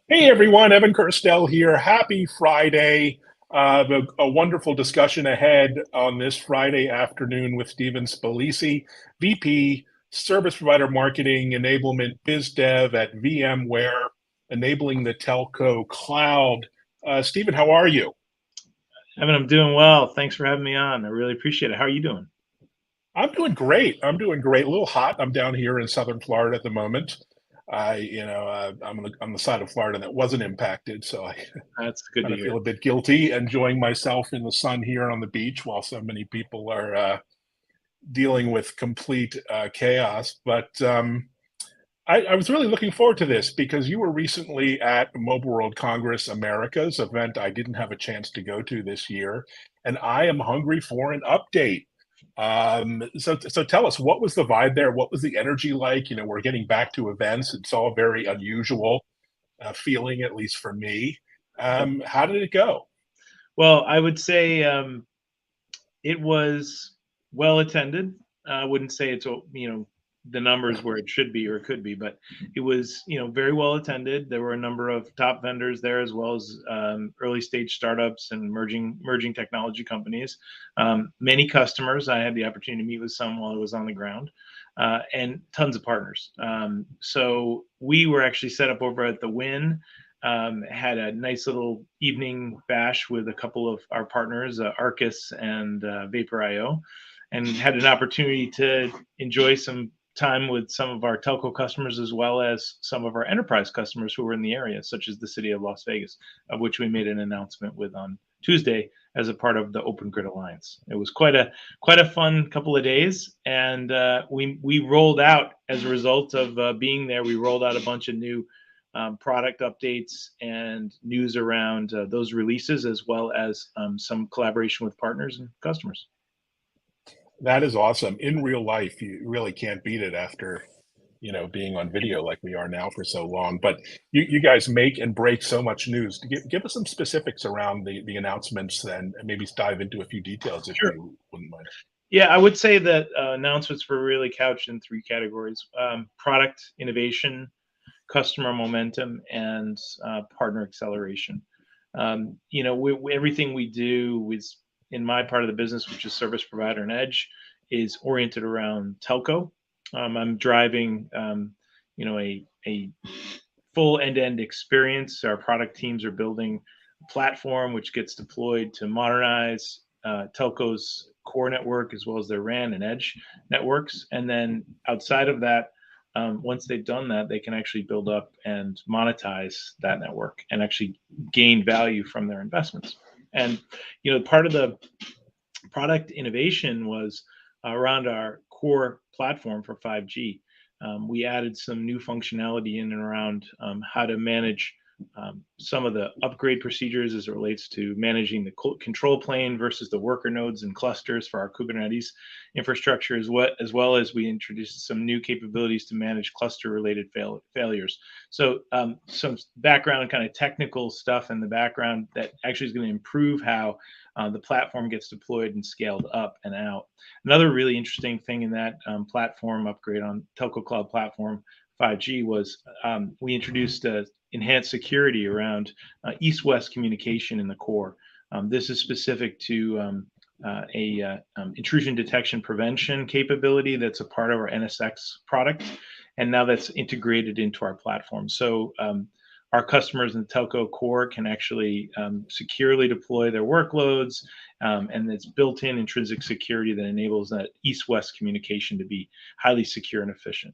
Hey everyone, Evan Kirstel here. Happy Friday. A wonderful discussion ahead on this Friday afternoon with Stephen Spalisi, VP, Service Provider Marketing Enablement Biz Dev at VMware, enabling the Telco cloud. Stephen, how are you? Evan, I'm doing well. Thanks for having me on. I really appreciate it. How are you doing? I'm doing great. I'm doing great. A little hot. I'm down here in Southern Florida at the moment. I'm on the side of Florida that wasn't impacted, so I That's good kind to of feel hear. a bit guilty enjoying myself in the sun here on the beach while so many people are dealing with complete chaos. But I was really looking forward to this because you were recently at Mobile World Congress Americas event I didn't have a chance to go to this year, and I am hungry for an update. So tell us, what was the vibe there? What was the energy like? We're getting back to events. It's all very unusual feeling, at least for me. Yep. How did it go? Well, I would say it was well attended. I wouldn't say it's the numbers where it should be or it could be, but it was very well attended. There were a number of top vendors there as well as early stage startups and merging technology companies. Many customers. I had the opportunity to meet with some while I was on the ground, and tons of partners. So we were actually set up over at the Win. Had a nice little evening bash with a couple of our partners, Arcus and Vapor.io, and had an opportunity to enjoy some time with some of our telco customers as well as some of our enterprise customers who were in the area, such as the city of Las Vegas, of which we made an announcement with on Tuesday as a part of the Open Grid Alliance. It was quite a fun couple of days, and we rolled out as a result of being there. We rolled out a bunch of new product updates and news around those releases, as well as some collaboration with partners and customers. That is awesome. In real life, you really can't beat it after, being on video like we are now for so long. But you guys make and break so much news. Give us some specifics around the announcements and maybe dive into a few details if Sure. you wouldn't mind. Yeah, I would say that announcements were really couched in three categories: product innovation, customer momentum, and partner acceleration. Everything we do is in my part of the business, which is service provider and edge, is oriented around telco. I'm driving, a full end-to-end experience. Our product teams are building a platform which gets deployed to modernize telco's core network as well as their RAN and edge networks. And then outside of that, once they've done that, they can actually build up and monetize that network and actually gain value from their investments. And part of the product innovation was around our core platform for 5G. We added some new functionality in and around how to manage some of the upgrade procedures as it relates to managing the control plane versus the worker nodes and clusters for our Kubernetes infrastructure, as well as we introduced some new capabilities to manage cluster related failures. So some background kind of technical stuff in the background that actually is going to improve how the platform gets deployed and scaled up and out. Another really interesting thing in that platform upgrade on Telco Cloud Platform 5G was we introduced enhanced security around east-west communication in the core. This is specific to a intrusion detection prevention capability that's a part of our NSX product, and now that's integrated into our platform. So our customers in the telco core can actually securely deploy their workloads, and it's built-in intrinsic security that enables that east-west communication to be highly secure and efficient.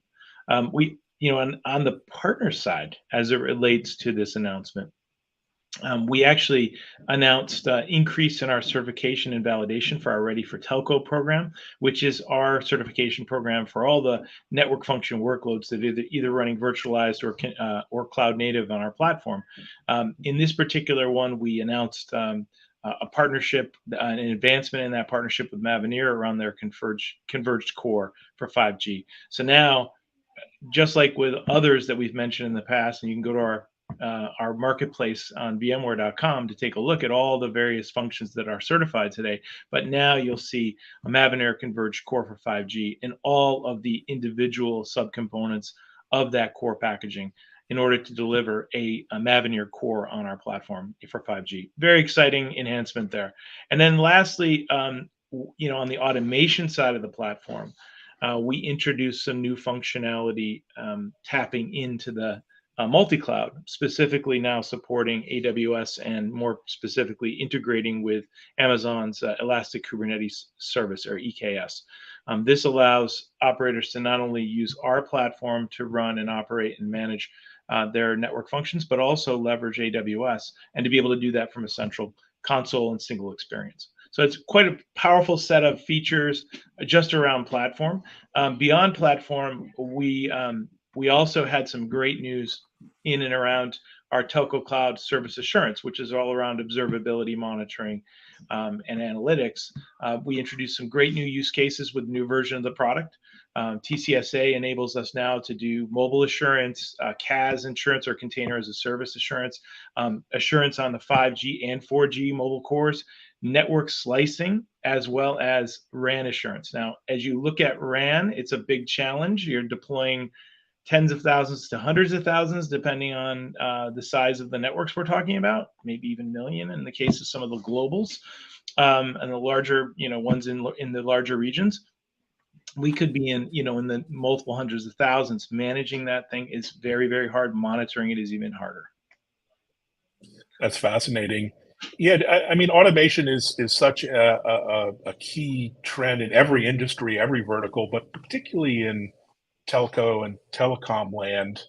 On the partner side, as it relates to this announcement, we actually announced increase in our certification and validation for our Ready for Telco program, which is our certification program for all the network function workloads that are either running virtualized or cloud native on our platform. In this particular one, we announced a partnership, an advancement in that partnership with Mavenir around their converged core for 5G. So now, just like with others that we've mentioned in the past, and you can go to our marketplace on VMware.com to take a look at all the various functions that are certified today. But now you'll see a Mavenir converged core for 5G and all of the individual subcomponents of that core packaging. in order to deliver a Mavenir core on our platform for 5G. Very exciting enhancement there. And then lastly, on the automation side of the platform, we introduced some new functionality tapping into the MultiCloud, specifically now supporting AWS and more specifically integrating with Amazon's Elastic Kubernetes Service, or EKS. This allows operators to not only use our platform to run and operate and manage their network functions, but also leverage AWS, and to be able to do that from a central console and single experience. So it's quite a powerful set of features just around platform. Beyond platform, we also had some great news in and around our Telco Cloud Service Assurance, which is all around observability monitoring and analytics. We introduced some great new use cases with the new version of the product. TCSA enables us now to do mobile assurance, CAS insurance, or container as a service assurance, assurance on the 5G and 4G mobile cores, network slicing, as well as RAN assurance. Now, as you look at RAN, it's a big challenge. You're deploying tens of thousands to hundreds of thousands, depending on the size of the networks we're talking about, maybe even million in the case of some of the globals, and the larger, ones in the larger regions. We could be in the multiple hundreds of thousands. Managing that thing is very, very hard. Monitoring it is even harder. That's fascinating. Yeah, I mean, automation is such a key trend in every industry, every vertical, but particularly in telco and telecom land.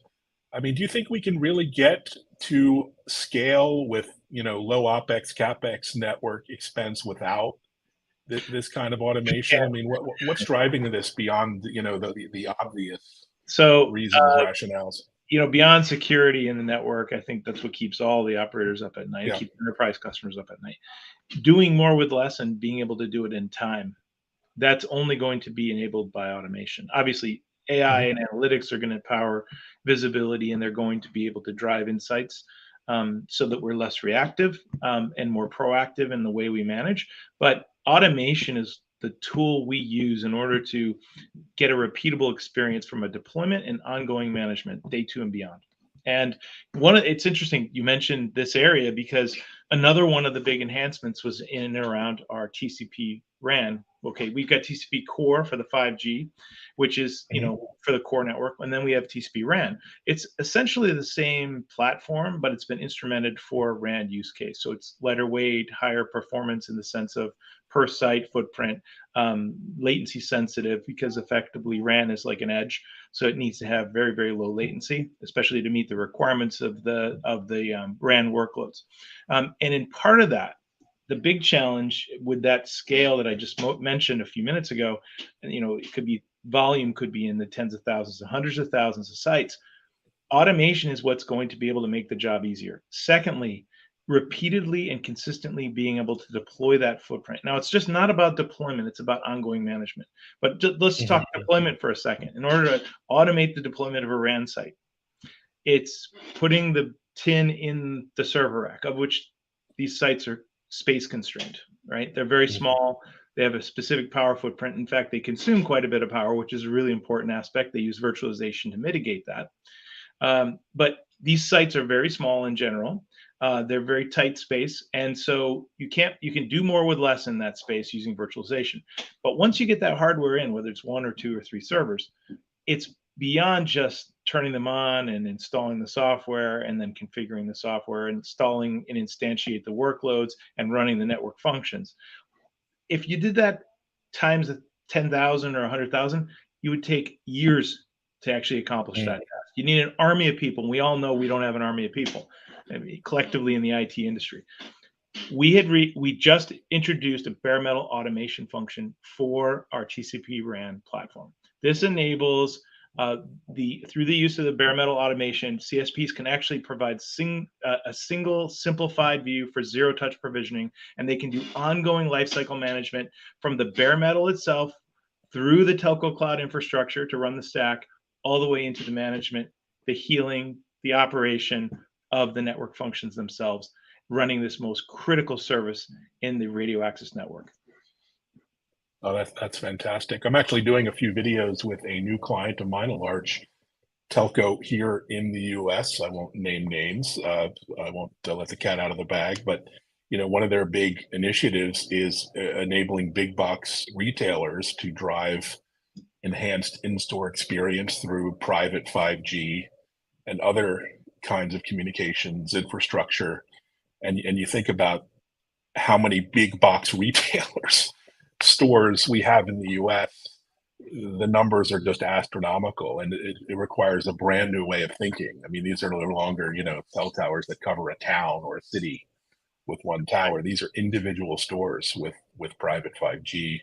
I mean, do you think we can really get to scale with, low OpEx, CapEx network expense without this kind of automation? Yeah. I mean, what's driving this beyond, the obvious So, reasons, rationales? beyond security in the network, I think that's what keeps all the operators up at night, Yeah. keep enterprise customers up at night. Doing more with less and being able to do it in time, that's only going to be enabled by automation. Obviously, AI and analytics are going to power visibility, and they're going to be able to drive insights so that we're less reactive and more proactive in the way we manage. But automation is the tool we use in order to get a repeatable experience from a deployment and ongoing management, day 2 and beyond. And it's interesting you mentioned this area, because another one of the big enhancements was in and around our TCP RAN. Okay, we've got TCP Core for the 5G, which is for the core network, and then we have TCP RAN. It's essentially the same platform, but it's been instrumented for RAN use case. So it's lighter weight, higher performance in the sense of per site footprint, latency sensitive, because effectively RAN is like an edge, so it needs to have very, very low latency, especially to meet the requirements of the RAN workloads. And in part of that, the big challenge with that scale that I just mentioned a few minutes ago, and it could be volume, could be in the tens of thousands and hundreds of thousands of sites. Automation is what's going to be able to make the job easier. Secondly, repeatedly and consistently being able to deploy that footprint. Now, it's just not about deployment, it's about ongoing management. But let's talk deployment for a second. In order to automate the deployment of a RAN site, it's putting the tin in the server rack, of which these sites are space constrained, right? They're very small. They have a specific power footprint. In fact, they consume quite a bit of power, which is a really important aspect. They use virtualization to mitigate that. But these sites are very small in general. They're very tight space. And so you can do more with less in that space using virtualization. But once you get that hardware in, whether it's 1 or 2 or 3 servers, it's beyond just turning them on and installing the software and then configuring the software, installing and instantiate the workloads and running the network functions. If you did that times 10,000 or 100,000, you would take years to actually accomplish that task. You need an army of people. And we all know we don't have an army of people collectively in the IT industry. We just introduced a bare metal automation function for our TCP RAN platform. This enables through the use of the bare metal automation, CSPs can actually provide a single simplified view for zero touch provisioning, and they can do ongoing lifecycle management from the bare metal itself through the telco cloud infrastructure to run the stack, all the way into the management, the healing, the operation of the network functions themselves, running this most critical service in the radio access network. Oh, that's fantastic. I'm actually doing a few videos with a new client of mine, a large telco here in the US. I won't name names. I won't let the cat out of the bag, but one of their big initiatives is enabling big box retailers to drive enhanced in-store experience through private 5G and other kinds of communications infrastructure. And you think about how many big box retailers stores we have in the US, the numbers are just astronomical, and it requires a brand new way of thinking. I mean, these are no longer, cell towers that cover a town or a city with one tower. These are individual stores with private 5G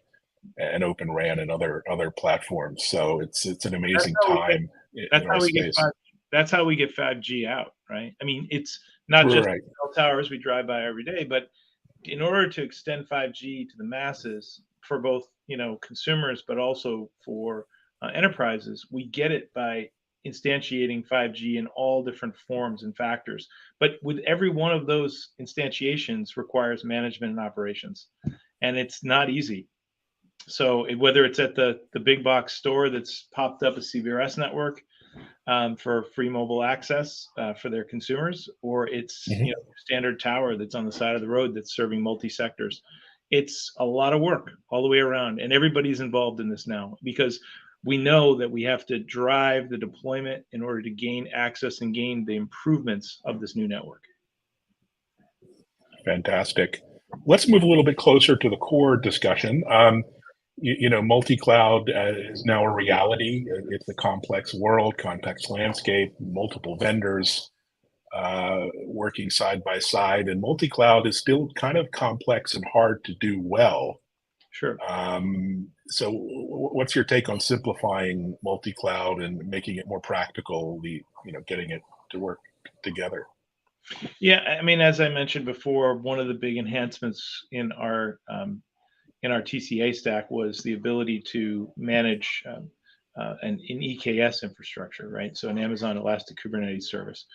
and Open RAN and other platforms. So it's an That's amazing how we get. time That's in our how we get space. five. That's how we get 5G out, right? I mean, it's not just Right. cell towers we drive by every day, but in order to extend 5G to the masses for both consumers, but also for enterprises, we get it by instantiating 5G in all different forms and factors. But with every one of those instantiations requires management and operations, and it's not easy. So whether it's at the big box store that's popped up a CBRS network for free mobile access for their consumers, or it's Mhm. standard tower that's on the side of the road that's serving multi sectors. It's a lot of work all the way around, and everybody's involved in this now because we know that we have to drive the deployment in order to gain access and gain the improvements of this new network. Fantastic. Let's move a little bit closer to the core discussion. Multi-cloud is now a reality. It's a complex world, complex landscape, multiple vendors working side by side, and multi-cloud is still kind of complex and hard to do well. Sure. So what's your take on simplifying multi-cloud and making it more practical, getting it to work together? Yeah, I mean, as I mentioned before, one of the big enhancements in our TCA stack was the ability to manage an EKS infrastructure, right? So an Amazon Elastic Kubernetes service.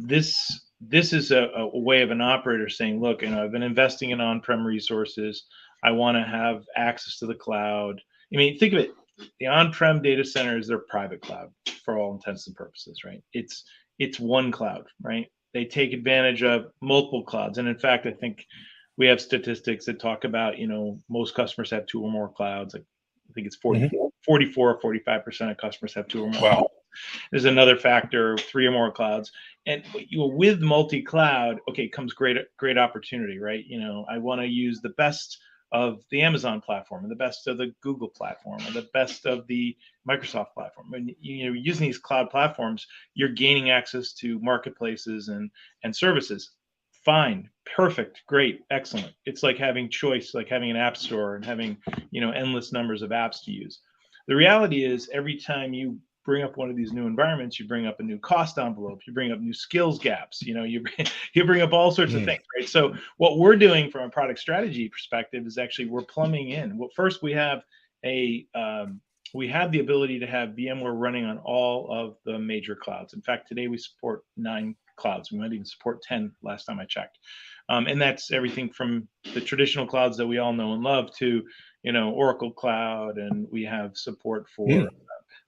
This is a way of an operator saying, look, I've been investing in on-prem resources. I want to have access to the cloud. I mean, think of it. The on-prem data center is their private cloud for all intents and purposes, right? It's one cloud, right? They take advantage of multiple clouds, and in fact, I think we have statistics that talk about, most customers have two or more clouds. Like, I think it's Mhm. 44 or 45% of customers have two or more. Wow. There's another factor, three or more clouds. And with multi-cloud, okay, comes great opportunity, right? I want to use the best of the Amazon platform and the best of the Google platform and the best of the Microsoft platform. And using these cloud platforms, you're gaining access to marketplaces and services. Fine, perfect, great, excellent. It's like having choice, like having an app store and having endless numbers of apps to use. The reality is, every time you bring up one of these new environments, you bring up a new cost envelope, you bring up new skills gaps, you bring up all sorts of Mm. things, right? So what we're doing from a product strategy perspective is actually we're plumbing in. Well, first we have the ability to have VMware running on all of the major clouds. In fact, today we support 9 clouds. We might even support 10 last time I checked. And that's everything from the traditional clouds that we all know and love to, Oracle Cloud, and we have support for Mm.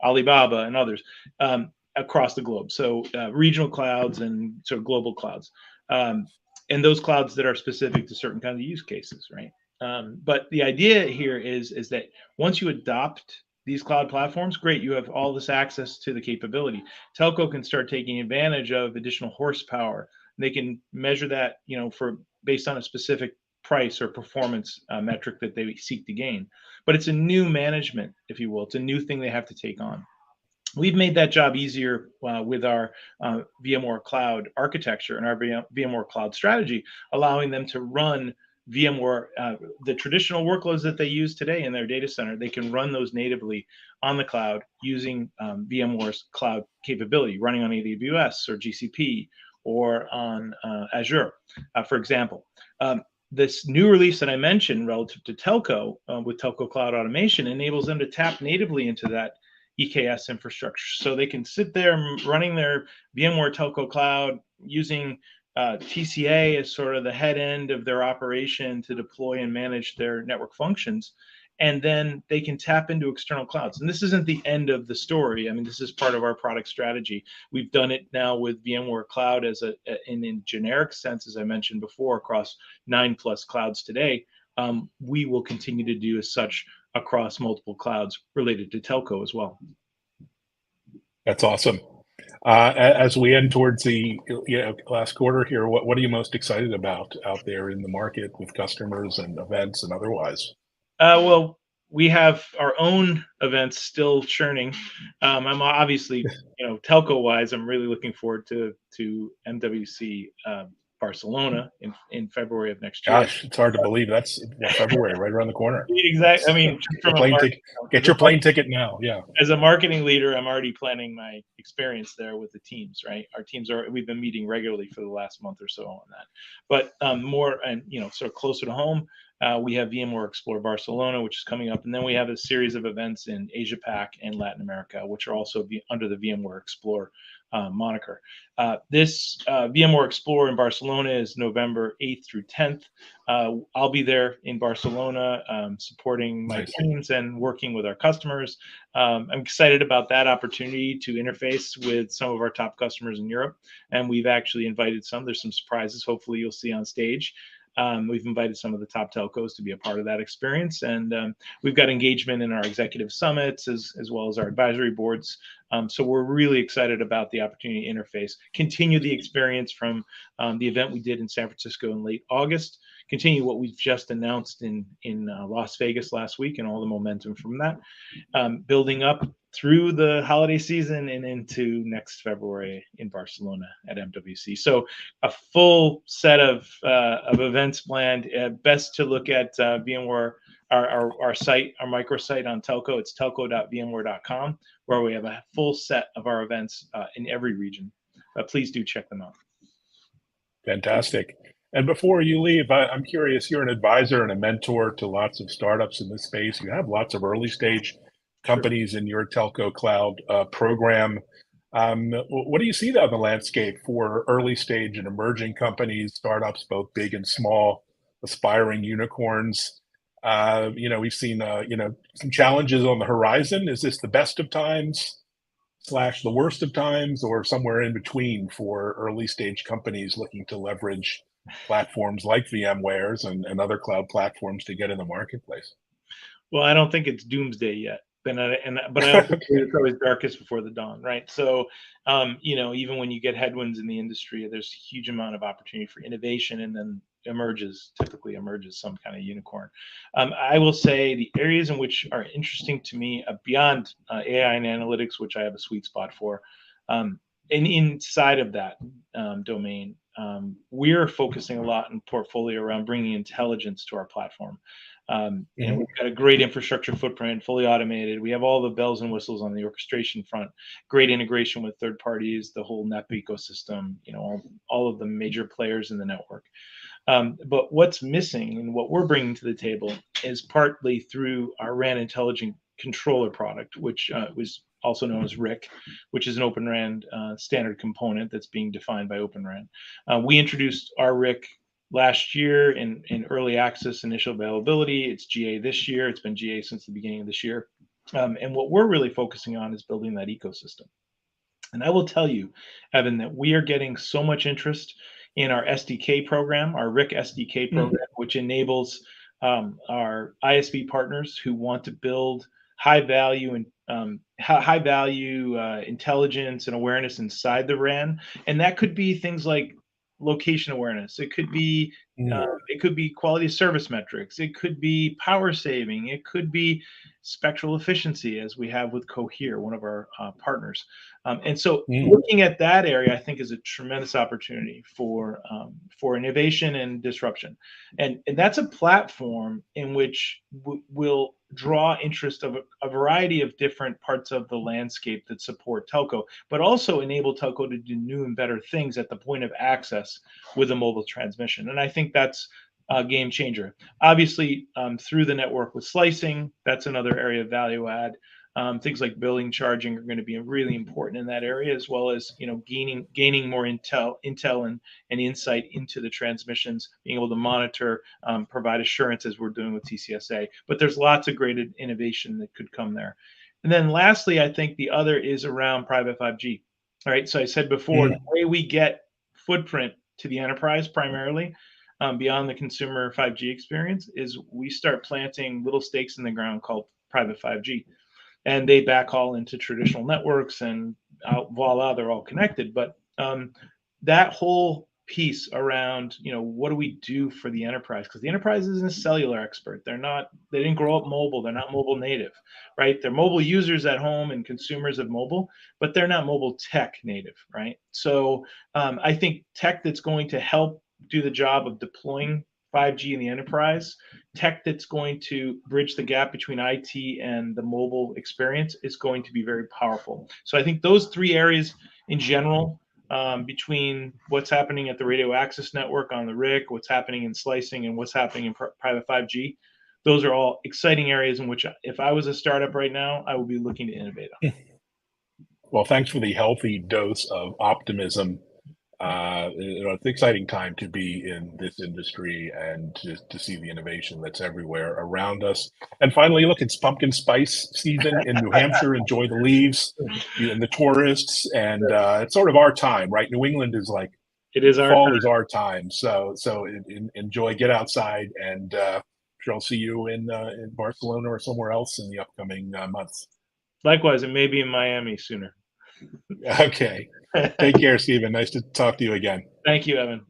Alibaba and others across the globe. So regional clouds and sort of global clouds, and those clouds that are specific to certain kinds of use cases, right? But the idea here is that once you adopt these cloud platforms, great, you have all this access to the capability. Telco can start taking advantage of additional horsepower. They can measure that, for based on a specific price or performance metric that they seek to gain. But it's a new management, if you will. It's a new thing they have to take on. We've made that job easier with our VMware Cloud architecture and our VMware Cloud strategy, allowing them to run VMware, the traditional workloads that they use today in their data center. They can run those natively on the cloud using VMware's cloud capability, running on AWS or GCP or on Azure, for example. This new release that I mentioned relative to Telco with Telco Cloud Automation enables them to tap natively into that EKS infrastructure. So they can sit there running their VMware Telco Cloud using TCA as sort of the head end of their operation to deploy and manage their network functions. and then they can tap into external clouds. And this isn't the end of the story. I mean, this is part of our product strategy. We've done it now with VMware Cloud in generic sense, as I mentioned before, across 9+ clouds today. We will continue to do as such across multiple clouds related to telco as well. That's awesome. As we end towards the last quarter here, what are you most excited about out there in the market with customers and events and otherwise? Well, we have our own events still churning. I'm obviously, telco wise, I'm really looking forward to MWC Barcelona in February of next year. Gosh, it's hard to believe that's February, right around the corner. Exactly. I mean, Get your plane ticket now. Yeah. As a marketing leader, I'm already planning my experience there with the teams. Right, we've been meeting regularly for the last month or so on that. But more and sort of closer to home, we have VMware Explore Barcelona, which is coming up, and then we have a series of events in Asia Pac and Latin America, which are also under the VMware Explore moniker. This VMware Explore in Barcelona is November 8th through 10th. I'll be there in Barcelona supporting my teams and working with our customers. I'm excited about that opportunity to interface with some of our top customers in Europe, and we've actually invited some. There's some surprises hopefully you'll see on stage. We've invited some of the top telcos to be a part of that experience, and we've got engagement in our executive summits as well as our advisory boards. So we're really excited about the opportunity to interface, continue the experience from the event we did in San Francisco in late August, continue what we've just announced in Las Vegas last week, and all the momentum from that, building up through the holiday season and into next February in Barcelona at MWC. So a full set of events planned. Best to look at VMware, our site, our microsite on Telco. It's telco.vmware.com, where we have a full set of our events in every region. Please do check them out. Fantastic. And before you leave, I'm curious, you're an advisor and a mentor to lots of startups in this space. You have lots of early stage companies in your telco cloud program. What do you see on the landscape for early stage and emerging companies, startups, both big and small, aspiring unicorns? We've seen, some challenges on the horizon. Is this the best of times / the worst of times, or somewhere in between for early stage companies looking to leverage platforms like VMware's and other cloud platforms to get in the marketplace? Well, I don't think it's doomsday yet. But I also think it's always darkest before the dawn, right? So, even when you get headwinds in the industry, there's a huge amount of opportunity for innovation, and then typically emerges some kind of unicorn. I will say the areas in which are interesting to me beyond AI and analytics, which I have a sweet spot for, and inside of that domain, we're focusing a lot in portfolio around bringing intelligence to our platform. We've got a great infrastructure footprint, fully automated. We have all the bells and whistles on the orchestration front, great integration with third parties, the whole NEP ecosystem, all of the major players in the network. But what's missing and what we're bringing to the table is partly through our RAN Intelligent Controller product, which was also known as RIC, which is an Open RAN standard component that's being defined by Open RAN. We introduced our RIC last year in early access initial availability. It's GA this year. It's been GA since the beginning of this year. And what we're really focusing on is building that ecosystem. And I will tell you, Evan, that we are getting so much interest in our SDK program, our RIC SDK program, which enables our ISV partners who want to build high value intelligence and awareness inside the RAN. And that could be things like location awareness. It could be quality of service metrics. It could be power saving. It could be spectral efficiency, as we have with Cohere, one of our partners. And so looking at that area, I think, is a tremendous opportunity for innovation and disruption. And that's a platform in which will draw interest of a variety of different parts of the landscape that support telco, but also enable telco to do new and better things at the point of access with a mobile transmission. And I think that's a game changer. Obviously, through the network with slicing, that's another area of value add. Things like billing, charging are going to be really important in that area, as well as gaining more intel and insight into the transmissions, being able to monitor, provide assurance as we're doing with TCSA. But there's lots of great innovation that could come there. And then lastly, I think the other is around private 5G. All right. So I said before, the way we get footprint to the enterprise primarily, beyond the consumer 5G experience, is we start planting little stakes in the ground called private 5G, and they backhaul into traditional networks, and voila, they're all connected. But that whole piece around, what do we do for the enterprise? Because the enterprise isn't a cellular expert. They didn't grow up mobile. They're not mobile native, right? They're mobile users at home and consumers of mobile, but they're not mobile tech native, right? So I think tech that's going to help do the job of deploying 5G in the enterprise, tech that's going to bridge the gap between IT and the mobile experience is going to be very powerful. So I think those three areas in general, between what's happening at the radio access network on the RIC, what's happening in slicing, and what's happening in private 5G, those are all exciting areas in which, if I was a startup right now, I would be looking to innovate on. Well, thanks for the healthy dose of optimism. It's an exciting time to be in this industry and to see the innovation that's everywhere around us. And finally, look, it's pumpkin spice season in New Hampshire. Enjoy the leaves and the tourists, and it's sort of our time, right? New England is like It is our fall time. is our time. So enjoy, get outside, and sure I'll see you in Barcelona or somewhere else in the upcoming months. Likewise, and maybe in Miami sooner. Okay. Take care, Stephen. Nice to talk to you again. Thank you, Evan.